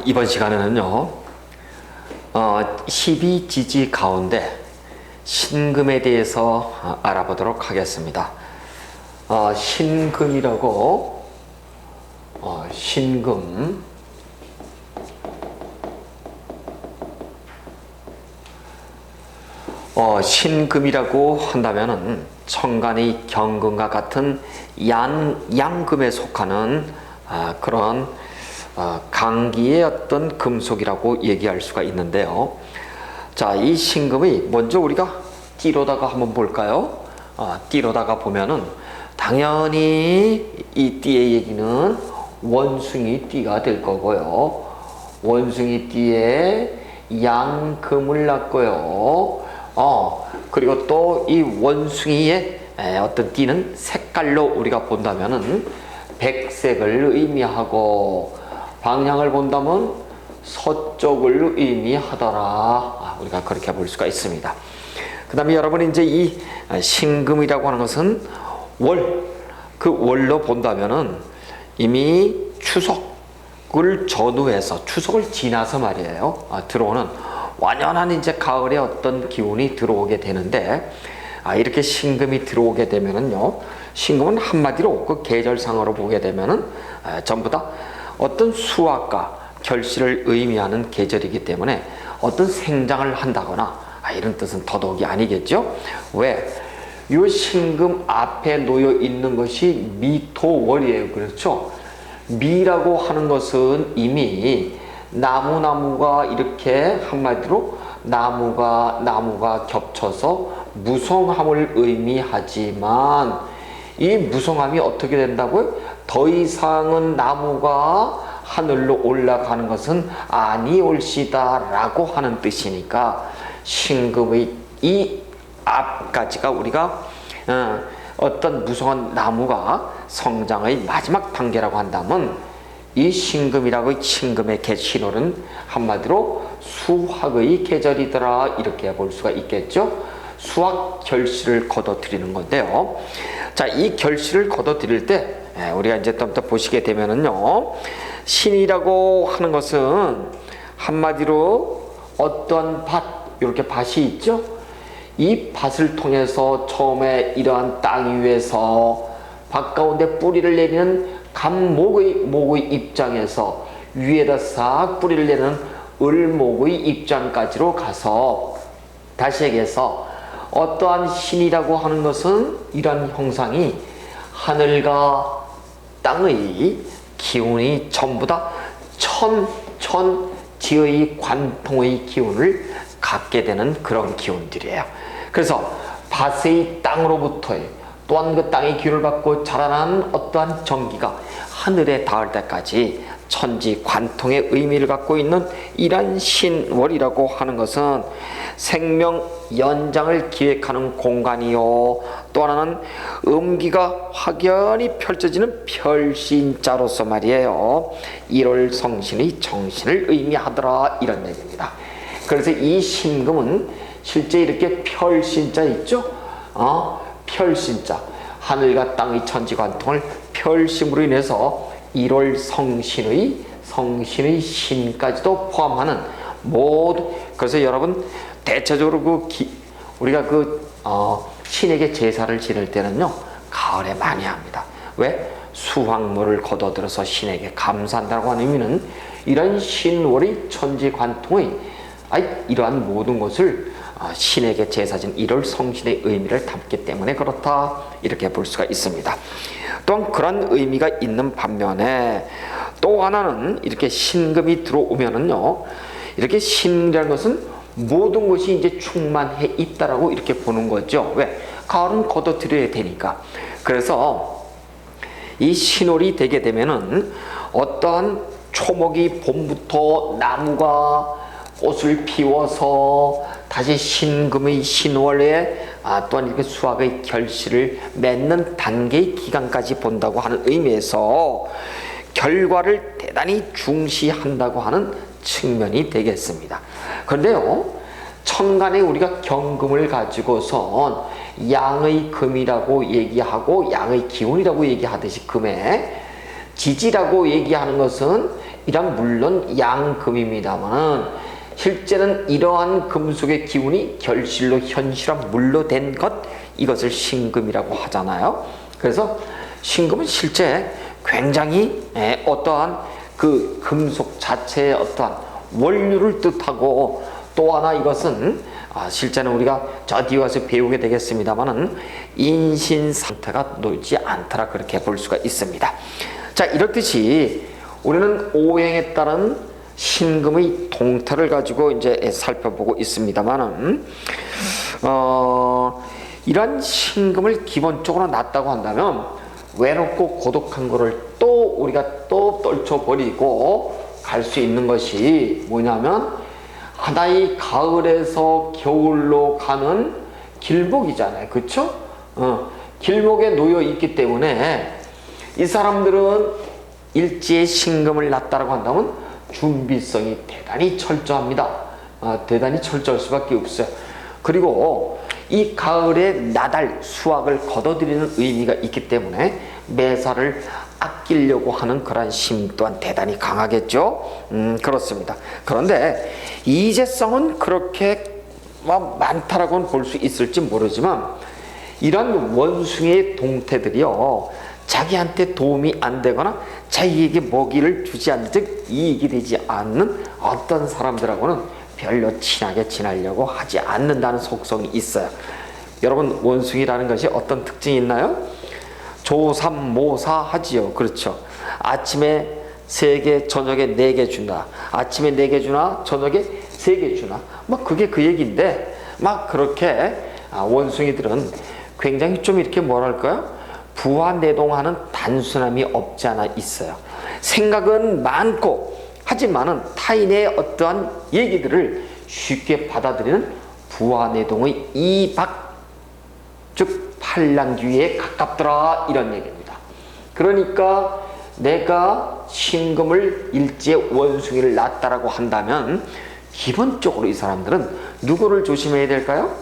이번 시간에는요, 12지지 가운데 신금에 대해서 알아보도록 하겠습니다. 신금이라고, 신금. 신금이라고 한다면은 천간의 경금과 같은 양금에 속하는 그런 강기의 어떤 금속이라고 얘기할 수가 있는데요. 자, 이 신금이 먼저 우리가 띠로다가 한번 볼까요? 띠로다가 보면은 당연히 이 띠의 얘기는 원숭이 띠가 될 거고요. 원숭이 띠에 양금을 낳고요. 그리고 또 이 원숭이의 어떤 띠는 색깔로 우리가 본다면은 백색을 의미하고, 방향을 본다면 서쪽을 의미하더라. 우리가 그렇게 볼 수가 있습니다. 그 다음에 여러분, 이제 이 신금이라고 하는 것은 그 월로 본다면은 이미 추석을 전후해서, 추석을 지나서 말이에요. 들어오는 완연한 이제 가을의 어떤 기운이 들어오게 되는데, 이렇게 신금이 들어오게 되면은요, 신금은 한마디로 그 계절상으로 보게 되면은 전부 다 어떤 수확과 결실을 의미하는 계절이기 때문에 어떤 생장을 한다거나 이런 뜻은 더더욱이 아니겠죠. 왜? 이 신금 앞에 놓여 있는 것이 미토월이에요. 그렇죠? 미라고 하는 것은 이미 나무가 이렇게 한마디로 나무가 겹쳐서 무성함을 의미하지만, 이 무성함이 어떻게 된다고요? 더 이상은 나무가 하늘로 올라가는 것은 아니올시다 라고 하는 뜻이니까, 신금의 이 앞까지가 우리가 어떤 무성한 나무가 성장의 마지막 단계라고 한다면, 이 신금이라고, 신금의 신호는 한마디로 수확의 계절이더라, 이렇게 볼 수가 있겠죠. 수확 결실을 거둬들이는 건데요. 자, 이 결실을 거둬들일 때 우리가 이제 또 보시게 되면은요, 신이라고 하는 것은 한마디로 어떠한 밭, 이렇게 밭이 있죠. 이 밭을 통해서 처음에 이러한 땅 위에서 밭 가운데 뿌리를 내리는 목의 입장에서 위에다 싹 뿌리를 내는 을목의 입장까지로 가서, 다시 얘기해서 어떠한 신이라고 하는 것은 이런 형상이 하늘과 땅의 기운이 전부 다 천지의 관통의 기운을 갖게 되는 그런 기운들이에요. 그래서 밭의 땅으로부터의, 또한 그 땅의 기운을 받고 자라난 어떠한 전기가 하늘에 닿을 때까지 천지 관통의 의미를 갖고 있는 이러한 신월이라고 하는 것은 생명 연장을 기획하는 공간이요, 또 하나는 음기가 확연히 펼쳐지는 별신자로서 말이에요, 1월 성신의 정신을 의미하더라, 이런 얘기입니다. 그래서 이 신금은 실제 이렇게 별신자 있죠? 별신자, 하늘과 땅의 천지관통을 별심으로 인해서 1월 성신의 신까지도 포함하는 모두, 그래서 여러분 대체적으로 우리가 신에게 제사를 지낼 때는요, 가을에 많이 합니다. 왜? 수확물을 거둬들여서 신에게 감사한다고 하는 의미는 이런 신월의 천지관통의 이러한 모든 것을 신에게 제사진 1월 성신의 의미를 담기 때문에 그렇다, 이렇게 볼 수가 있습니다. 또한 그런 의미가 있는 반면에 또 하나는, 이렇게 신금이 들어오면은요, 이렇게 신이라는 것은 모든 것이 이제 충만해 있다라고 이렇게 보는 거죠. 왜? 가을은 거둬들여야 되니까. 그래서 이 신월이 되게 되면은 어떠한 초목이 봄부터 나무가 꽃을 피워서 다시 신금의 신월에 또한 이렇게 수확의 결실을 맺는 단계의 기간까지 본다고 하는 의미에서 결과를 대단히 중시한다고 하는 측면이 되겠습니다. 그런데요, 천간에 우리가 경금을 가지고선 양의 금이라고 얘기하고 양의 기운이라고 얘기하듯이, 금에 지지라고 얘기하는 것은 이란 물론 양금입니다만은 실제는 이러한 금속의 기운이 결실로 현실화물로 된 것, 이것을 신금이라고 하잖아요. 그래서 신금은 실제 굉장히 어떠한 그 금속 자체의 어떠한 원료를 뜻하고, 또 하나 이것은 실제는 우리가 저 뒤에 와서 배우게 되겠습니다만은 인신 상태가 놓지 않더라, 그렇게 볼 수가 있습니다. 자, 이렇듯이 우리는 오행에 따른 신금의 동태를 가지고 이제 살펴보고 있습니다만은 이러한 신금을 기본적으로 놨다고 한다면 외롭고 고독한 거를 또 우리가 또 떨쳐버리고 갈 수 있는 것이 뭐냐면 하나의 가을에서 겨울로 가는 길목이잖아요. 그쵸? 길목에 놓여 있기 때문에 이 사람들은 일지에 신금을 놨다라고 한다면 준비성이 대단히 철저합니다. 대단히 철저할 수밖에 없어요. 그리고 이 가을에 나달 수확을 거둬들이는 의미가 있기 때문에 매사를 아끼려고 하는 그런 심 또한 대단히 강하겠죠. 그렇습니다. 그런데 이재성은 그렇게 많다라고는 볼 수 있을지 모르지만 이런 원숭이의 동태들이요, 자기한테 도움이 안 되거나 자기에게 먹이를 주지 않은 즉 이익이 되지 않는 어떤 사람들하고는 별로 친하게 지내려고 하지 않는다는 속성이 있어요. 여러분, 원숭이라는 것이 어떤 특징이 있나요? 조삼모사하지요. 그렇죠. 아침에 3개, 저녁에 4개 준다. 아침에 4개 주나 저녁에 3개 주나, 그게 그 얘기인데, 그렇게 원숭이들은 굉장히 좀 이렇게 뭐랄까요, 부화내동하는 단순함이 없지 않아 있어요. 생각은 많고 하지만은 타인의 어떠한 얘기들을 쉽게 받아들이는 부화내동의 이박, 즉 팔랑귀에 가깝더라, 이런 얘기입니다. 그러니까 내가 신금을 일지에 원숭이를 놨다라고 한다면 기본적으로 이 사람들은 누구를 조심해야 될까요?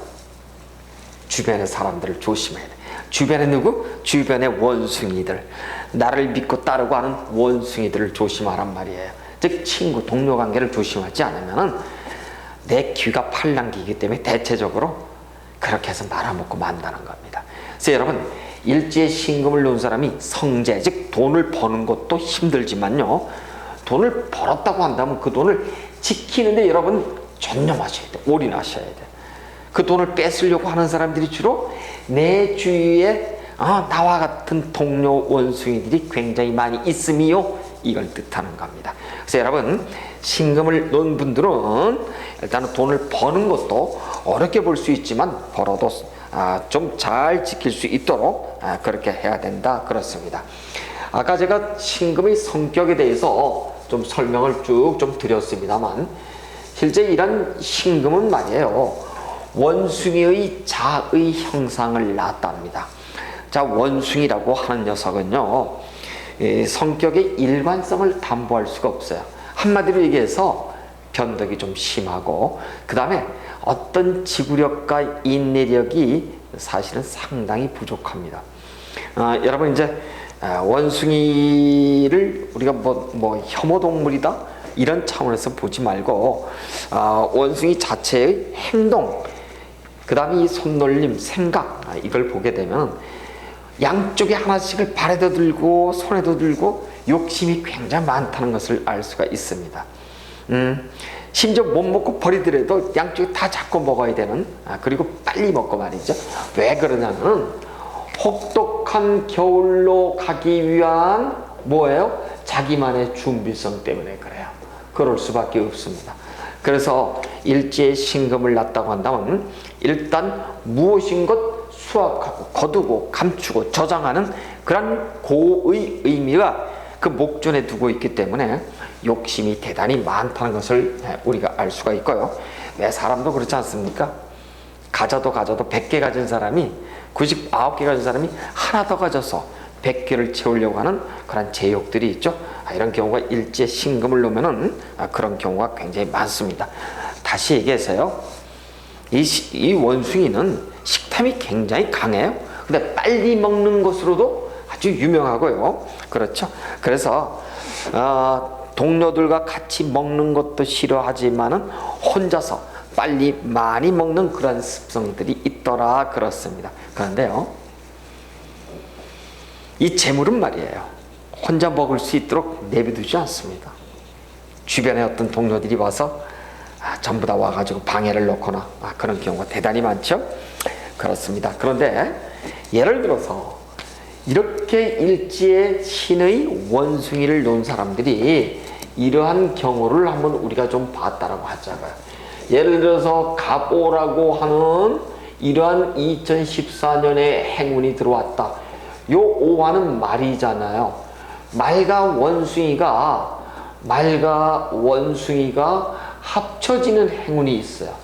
주변의 사람들을 조심해야 돼. 주변에 누구? 주변의 원숭이들, 나를 믿고 따르고 하는 원숭이들을 조심하란 말이에요. 즉 친구, 동료 관계를 조심하지 않으면 내 귀가 팔랑귀이기 때문에 대체적으로 그렇게 해서 말아먹고 만다는 겁니다. 그래서 여러분, 일지에 신금을 놓은 사람이 성재, 즉 돈을 버는 것도 힘들지만요, 돈을 벌었다고 한다면 그 돈을 지키는데 여러분 전념하셔야 돼요. 올인하셔야 돼요. 그 돈을 뺏으려고 하는 사람들이 주로 내 주위에 나와 같은 동료 원숭이들이 굉장히 많이 있음이요, 이걸 뜻하는 겁니다. 그래서 여러분, 신금을 놓은 분들은 일단은 돈을 버는 것도 어렵게 볼 수 있지만 벌어도 좀 잘 지킬 수 있도록 그렇게 해야 된다, 그렇습니다. 아까 제가 신금의 성격에 대해서 좀 설명을 쭉 좀 드렸습니다만 실제 이런 신금은 말이에요, 원숭이의 자의 형상을 낳았답니다. 자, 원숭이라고 하는 녀석은요, 성격의 일관성을 담보할 수가 없어요. 한마디로 얘기해서 변덕이 좀 심하고, 그 다음에 어떤 지구력과 인내력이 사실은 상당히 부족합니다. 여러분, 이제 원숭이를 우리가 혐오동물이다 이런 차원에서 보지 말고 원숭이 자체의 행동, 그 다음에 이 손놀림, 생각, 이걸 보게 되면 양쪽에 하나씩을 발에도 들고 손에도 들고 욕심이 굉장히 많다는 것을 알 수가 있습니다. 심지어 못 먹고 버리더라도 양쪽에 다 잡고 먹어야 되는, 그리고 빨리 먹고 말이죠. 왜 그러냐면 혹독한 겨울로 가기 위한 뭐예요? 자기만의 준비성 때문에 그래요. 그럴 수밖에 없습니다. 그래서 일지에 신금을 놨다고 한다면 일단 무엇인 것 수확하고 거두고 감추고 저장하는 그런 고의 의미가 그 목전에 두고 있기 때문에 욕심이 대단히 많다는 것을 우리가 알 수가 있고요. 왜 사람도 그렇지 않습니까? 가져도 100개 가진 사람이 99개 가진 사람이 하나 더 가져서 100개를 채우려고 하는 그런 제욕들이 있죠. 이런 경우가 일지에 신금을 놓으면은 그런 경우가 굉장히 많습니다. 다시 얘기해서요, 이 원숭이는 식탐이 굉장히 강해요. 근데 빨리 먹는 것으로도 아주 유명하고요. 그렇죠. 그래서 동료들과 같이 먹는 것도 싫어하지만은 혼자서 빨리 많이 먹는 그런 습성들이 있더라 그렇습니다. 그런데요, 이 재물은 말이에요, 혼자 먹을 수 있도록 내비두지 않습니다. 주변에 어떤 동료들이 와서 전부 다 와가지고 방해를 놓거나 그런 경우가 대단히 많죠. 그렇습니다. 그런데 예를 들어서 이렇게 일지에 신의 원숭이를 놓은 사람들이 이러한 경우를 한번 우리가 좀 봤다라고 하자고요. 예를 들어서 갑오라고 하는 이러한 2014년에 행운이 들어왔다. 요 오화는 말이잖아요. 말과 원숭이가 합쳐지는 행운이 있어요.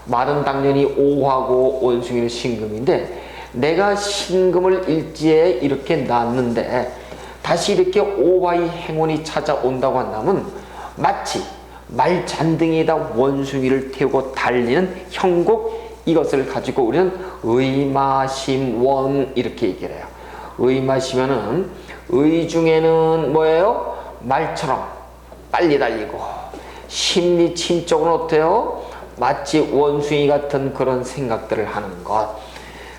말은 당연히 오화고 원숭이는 신금인데, 내가 신금을 일지에 이렇게 놨는데 다시 이렇게 오화의 행운이 찾아온다고 한다면 마치 말 잔등이에다 원숭이를 태우고 달리는 형국, 이것을 가지고 우리는 의마심원 이렇게 얘기를 해요. 의마시면은 의 중에는 뭐예요? 말처럼 빨리 달리고, 심리 친적으로 어때요? 마치 원숭이 같은 그런 생각들을 하는 것.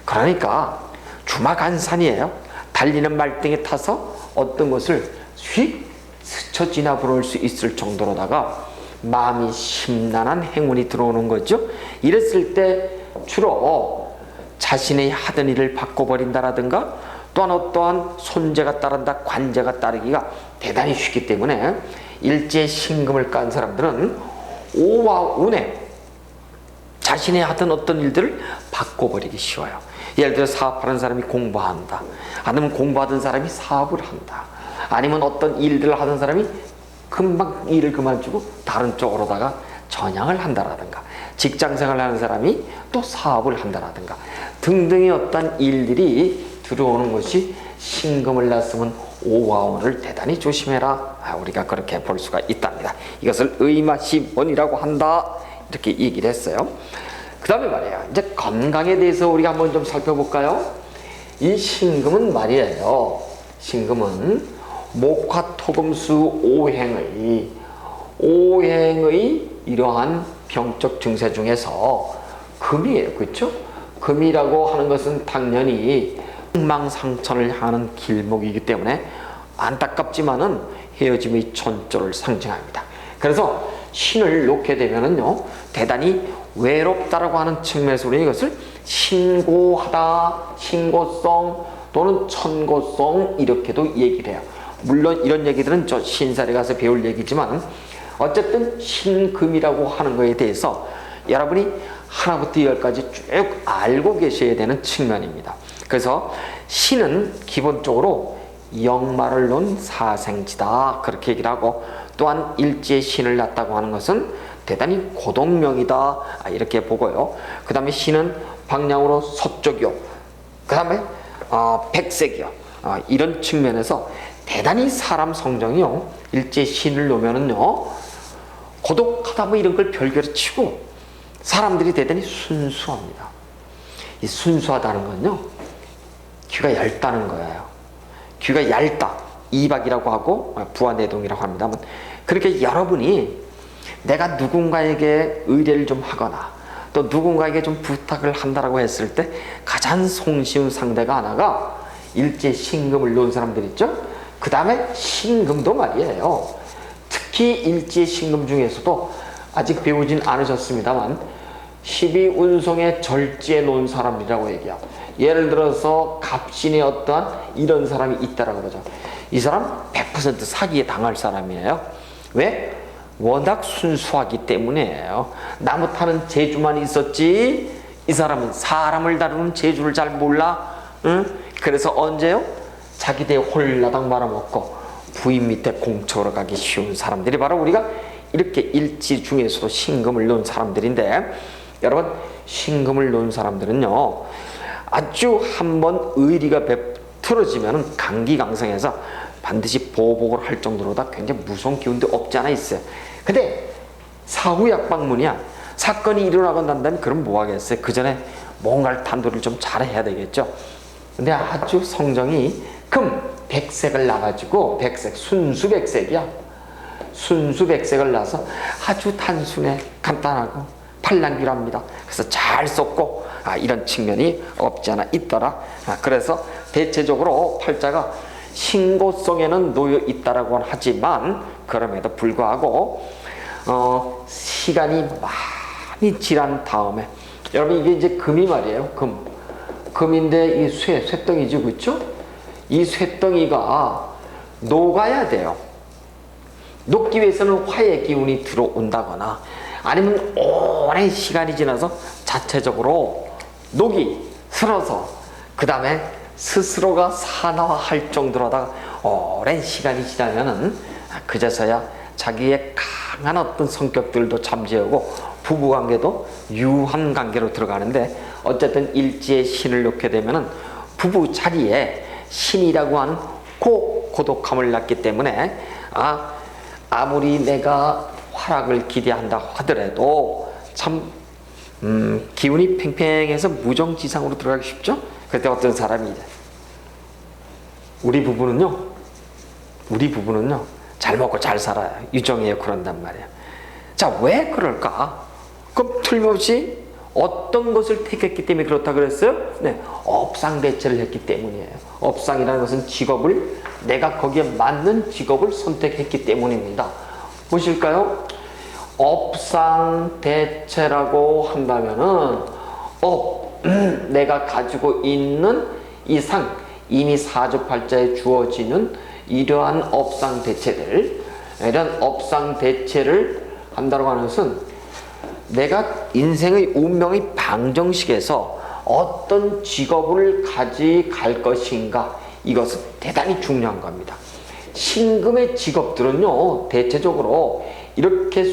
그러니까 주마간산이에요. 달리는 말등에 타서 어떤 것을 휙 스쳐 지나볼 수 있을 정도로다가 마음이 심란한 행운이 들어오는 거죠. 이랬을 때 주로 자신의 하던 일을 바꿔버린다라든가, 또한 어떠한 손재가 따른다, 관재가 따르기가 대단히 쉽기 때문에 일제 신금을 깐 사람들은 오와 운에 자신의 하던 어떤 일들을 바꿔버리기 쉬워요. 예를 들어 사업하는 사람이 공부한다, 아니면 공부하던 사람이 사업을 한다, 아니면 어떤 일들을 하던 사람이 금방 일을 그만두고 다른 쪽으로다가 전향을 한다라든가, 직장생활을 하는 사람이 또 사업을 한다라든가 등등의 어떤 일들이 들어오는 것이 신금을 났으면 오화운을 대단히 조심해라, 우리가 그렇게 볼 수가 있답니다. 이것을 의마심원이라고 한다, 이렇게 얘기를 했어요. 그 다음에 말이에요, 이제 건강에 대해서 우리가 한번 좀 살펴볼까요? 이 신금은 말이에요, 신금은 목화토금수 오행의 이러한 병적 증세 중에서 금이에요. 그렇죠? 금이라고 하는 것은 당연히 흥망상천을 향하는 길목이기 때문에 안타깝지만은 헤어짐의 전조를 상징합니다. 그래서 신을 놓게 되면은요, 대단히 외롭다라고 하는 측면에서 우리는 이것을 신고하다, 신고성 또는 천고성 이렇게도 얘기를 해요. 물론 이런 얘기들은 저 신살에 가서 배울 얘기지만 어쨌든 신금이라고 하는 것에 대해서 여러분이 하나부터 열까지 쭉 알고 계셔야 되는 측면입니다. 그래서 신은 기본적으로 영말을 놓은 사생지다, 그렇게 얘기를 하고, 또한 일지에 신을 놨다고 하는 것은 대단히 고동명이다, 이렇게 보고요. 그 다음에 신은 방향으로 서쪽이요, 그 다음에 백색이요, 이런 측면에서 대단히 사람 성정이요, 일지에 신을 놓으면은요 고독하다 뭐 이런 걸 별개로 치고 사람들이 대단히 순수합니다. 이 순수하다는 건요, 귀가 얇다는 거예요. 귀가 얇다, 이박이라고 하고 부화내동이라고 합니다. 그렇게 여러분이 내가 누군가에게 의뢰를 좀 하거나 또 누군가에게 좀 부탁을 한다라고 했을 때 가장 손쉬운 상대가 하나가 일제 신금을 놓은 사람들 있죠. 그 다음에 신금도 말이에요. 특히 일제 신금 중에서도 아직 배우진 않으셨습니다만 12운송의 절지에 놓은 사람이라고 얘기해요. 예를 들어서 갑신의 어떠한 이런 사람이 있다라고 그러죠. 이 사람 100% 사기에 당할 사람이에요. 왜? 워낙 순수하기 때문이에요. 나무 타는 재주만 있었지 이 사람은 사람을 다루는 재주를 잘 몰라. 응? 그래서 언제요? 자기 대 홀라당 말아먹고 부인 밑에 공처로 가기 쉬운 사람들이 바로 우리가 이렇게 일지 중에서도 신금을 놓은 사람들인데, 여러분 신금을 놓은 사람들은요 아주 한번 의리가 틀어지면 강기강성해서 반드시 보복을 할 정도로다 굉장히 무서운 기운도 없지 않아 있어요. 근데 사후약방문이야. 사건이 일어나고 난 다음에 그럼 뭐 하겠어요? 그 전에 뭔가를 단도를 좀 잘해야 되겠죠. 근데 아주 성정이 금 백색을 나가지고, 백색 순수 백색이야. 순수백색을 나서 아주 단순해 간단하고 팔랑귀랍니다. 그래서 잘 썼고 이런 측면이 없지 않아 있더라. 그래서 대체적으로 팔자가 신고성에는 놓여 있다라고 하지만 그럼에도 불구하고 시간이 많이 지난 다음에 여러분 이게 이제 금이 말이에요. 금인데 이 쇠덩이죠, 그렇죠? 이 쇠덩이가 녹아야 돼요. 녹기 위해서는 화의 기운이 들어온다거나 아니면 오랜 시간이 지나서 자체적으로 녹이 슬어서 그 다음에 스스로가 산화할 정도로 하다가 오랜 시간이 지나면은 그제서야 자기의 강한 어떤 성격들도 잠재우고 부부관계도 유한 관계로 들어가는데 어쨌든 일지에 신을 놓게 되면은 부부 자리에 신이라고 하는 고독함을 낳기 때문에 아무리 내가 활약을 기대한다 하더라도 참 기운이 팽팽해서 무정지상으로 들어가기 쉽죠? 그때 어떤 사람이 우리 부부는요 잘 먹고 잘 살아요. 유정이에요. 그런단 말이에요. 자, 왜 그럴까? 그럼 틀림없이 어떤 것을 택했기 때문에 그렇다 그랬어요? 네, 업상대체를 했기 때문이에요. 업상이라는 것은 직업을 내가 거기에 맞는 직업을 선택했기 때문입니다. 보실까요? 업상대체라고 한다면은 내가 가지고 있는 이상 이미 사주팔자에 주어지는 이러한 업상대체들, 이런 업상대체를 한다고 하는 것은 내가 인생의 운명의 방정식에서 어떤 직업을 가져갈 것인가, 이것은 대단히 중요한 겁니다. 신금의 직업들은요 대체적으로 이렇게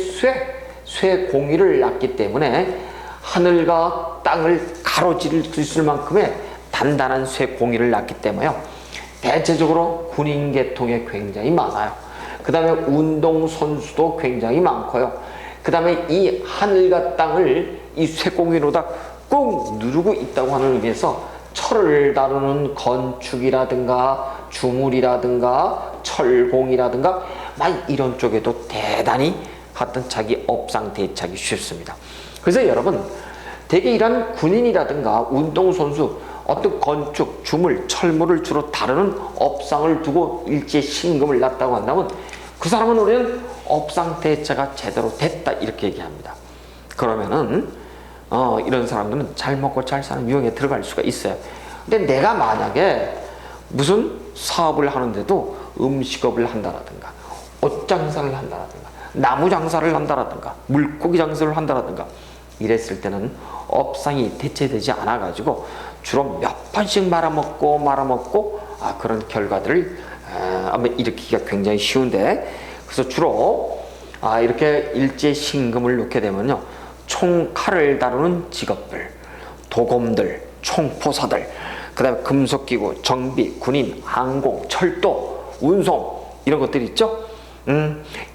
쇠공이를 낳기 때문에 하늘과 땅을 가로지를 수 있을 만큼의 단단한 쇠공이를 낳기 때문에요 대체적으로 군인 계통에 굉장히 많아요. 그 다음에 운동선수도 굉장히 많고요. 그 다음에 이 하늘과 땅을 이 쇠공이로다 꾹 누르고 있다고 하는 의미에서 철을 다루는 건축이라든가 주물이라든가 철공이라든가 막 이런 쪽에도 대단히 하여튼 자기 업상 대착이 쉽습니다. 그래서 여러분 대개 이런 군인이라든가 운동선수 어떤 건축, 주물, 철물을 주로 다루는 업상을 두고 일지에 신금을 낳았다고 한다면 그 사람은 우리는 업상 대체가 제대로 됐다 이렇게 얘기합니다. 그러면은 이런 사람들은 잘 먹고 잘 사는 유형에 들어갈 수가 있어요. 근데 내가 만약에 무슨 사업을 하는데도 음식업을 한다라든가 옷 장사를 한다라든가 나무 장사를 한다라든가 물고기 장사를 한다라든가 이랬을 때는 업상이 대체되지 않아 가지고 주로 몇 번씩 말아먹고 그런 결과들을 아마 일으키기가 굉장히 쉬운데, 그래서 주로 이렇게 일제 신금을 놓게 되면요 총칼을 다루는 직업들, 도검들, 총포사들, 그 다음에 금속기구, 정비, 군인, 항공, 철도, 운송 이런 것들이 있죠.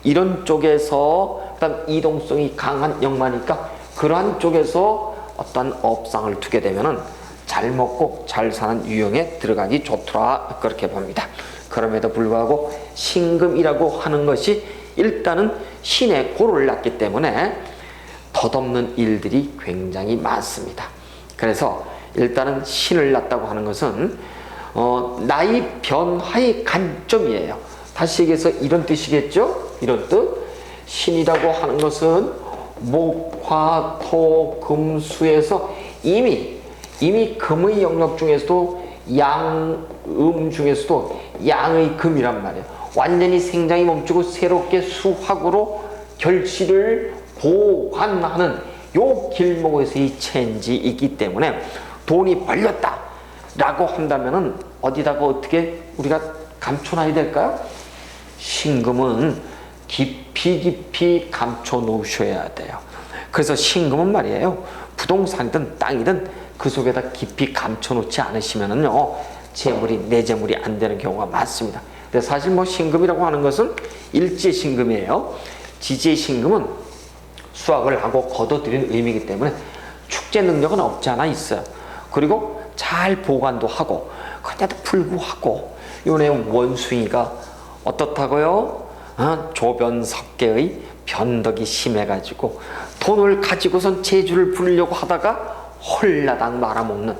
이런 쪽에서 그다음 이동성이 강한 역마니까 그러한 쪽에서 어떤 업상을 두게 되면은 잘 먹고 잘 사는 유형에 들어가기 좋더라 그렇게 봅니다. 그럼에도 불구하고 신금이라고 하는 것이 일단은 신의 고를 낳기 때문에 덧없는 일들이 굉장히 많습니다. 그래서 일단은 신을 낳았다고 하는 것은 나의 변화의 관점이에요. 다시 얘기해서 이런 뜻이겠죠? 이런 뜻. 신이라고 하는 것은 목, 화, 토, 금, 수에서 이미 금의 영역 중에서도 양음 중에서도 양의 금이란 말이에요. 완전히 생장이 멈추고 새롭게 수학으로 결실을 보관하는 요 길목에서의 체인지이기 때문에 돈이 벌렸다 라고 한다면은 어디다가 어떻게 우리가 감춰놔야 될까요? 신금은 깊이 감춰 놓으셔야 돼요. 그래서 신금은 말이에요 부동산이든 땅이든 그 속에다 깊이 감춰 놓지 않으시면은요 내 재물이 안 되는 경우가 많습니다. 근데 사실 뭐 신금이라고 하는 것은 일지의 신금이에요. 지지의 신금은 수확을 하고 거둬들이는 의미이기 때문에 축제 능력은 없지 않아 있어요. 그리고 잘 보관도 하고 그런데도 불구하고 요네 원숭이가 어떻다고요? 조변석계의 변덕이 심해가지고 돈을 가지고선 재주를 부리려고 하다가 홀라당 말아먹는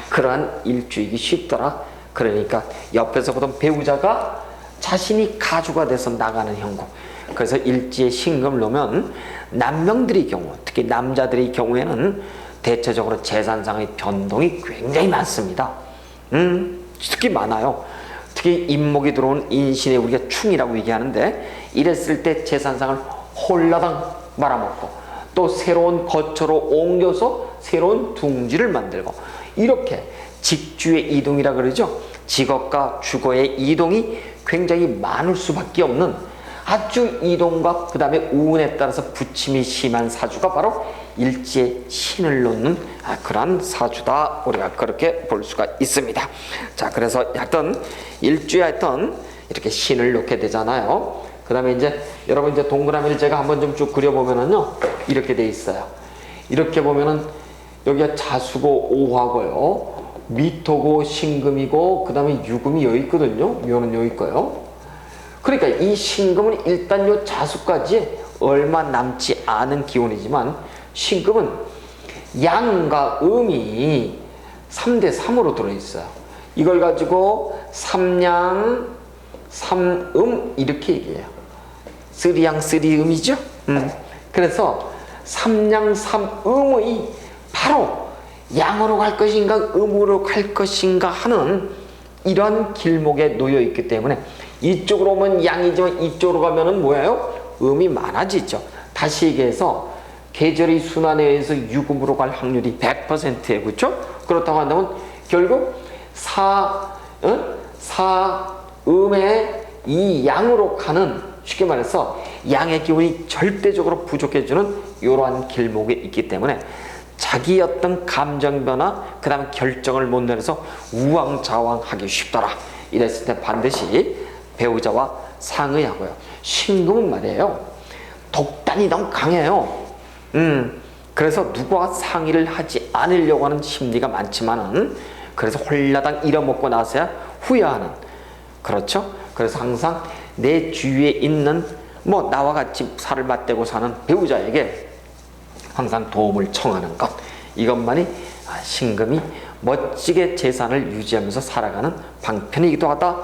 그러한 일주이기 쉽더라. 그러니까 옆에서 보던 배우자가 자신이 가주가 돼서 나가는 형국. 그래서 일지에 신금을 놓으면 남명들의 경우, 특히 남자들의 경우에는 대체적으로 재산상의 변동이 굉장히 많습니다. 특히 많아요. 특히 인목이 들어온 인신에 우리가 충이라고 얘기하는데, 이랬을 때 재산상을 홀라당 말아먹고 또 새로운 거처로 옮겨서 새로운 둥지를 만들고, 이렇게 직주의 이동이라 그러죠. 직업과 주거의 이동이 굉장히 많을 수밖에 없는 아주 이동과 그 다음에 운에 따라서 부침이 심한 사주가 바로 일지에 신을 놓는 그러한 사주다. 우리가 그렇게 볼 수가 있습니다. 자, 그래서 하여튼 일주에 하여튼 이렇게 신을 놓게 되잖아요. 그 다음에 이제 여러분 이제 동그라미를 제가 한번 좀 쭉 그려보면은요, 이렇게 돼 있어요. 이렇게 보면은 여기가 자수고 오화고요, 미토고 신금이고, 그 다음에 유금이 여기 있거든요. 묘는 여기 있고요. 그러니까 이 신금은 일단 요 자수까지 얼마 남지 않은 기운이지만, 신금은 양과 음이 3대3으로 들어있어요. 이걸 가지고 삼양, 삼음 이렇게 얘기해요. 쓰리양, 쓰리음이죠. 그래서 삼양, 삼음의 바로 양으로 갈 것인가 음으로 갈 것인가 하는 이런 길목에 놓여 있기 때문에, 이쪽으로 오면 양이지만 이쪽으로 가면은 뭐예요? 음이 많아지죠. 다시 얘기해서 계절의 순환에 의해서 유금으로 갈 확률이 100%예요. 그렇죠? 그렇다고 한다면 결국 사음의 이 양으로 가는, 쉽게 말해서 양의 기운이 절대적으로 부족해지는 이러한 길목에 있기 때문에 자기 어떤 감정 변화, 그 다음에 결정을 못 내려서 우왕좌왕하기 쉽더라. 이랬을 때 반드시 배우자와 상의하고요. 신금은 말이에요, 독단이 너무 강해요. 그래서 누구와 상의를 하지 않으려고 하는 심리가 많지만은, 그래서 홀라당 잃어먹고 나서야 후회하는, 그렇죠? 그래서 항상 내 주위에 있는 나와 같이 살을 맞대고 사는 배우자에게 항상 도움을 청하는 것, 이것만이 신금이 멋지게 재산을 유지하면서 살아가는 방편이기도 하다.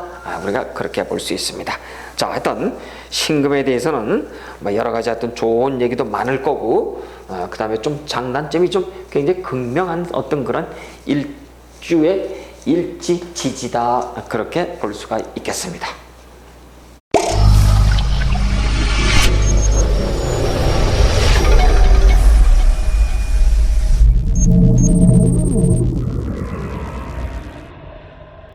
우리가 그렇게 볼 수 있습니다. 자, 하여튼 신금에 대해서는 여러 가지 하여튼 좋은 얘기도 많을 거고, 그 다음에 좀 장단점이 좀 굉장히 극명한 어떤 그런 일주의 일지지지다, 그렇게 볼 수가 있겠습니다.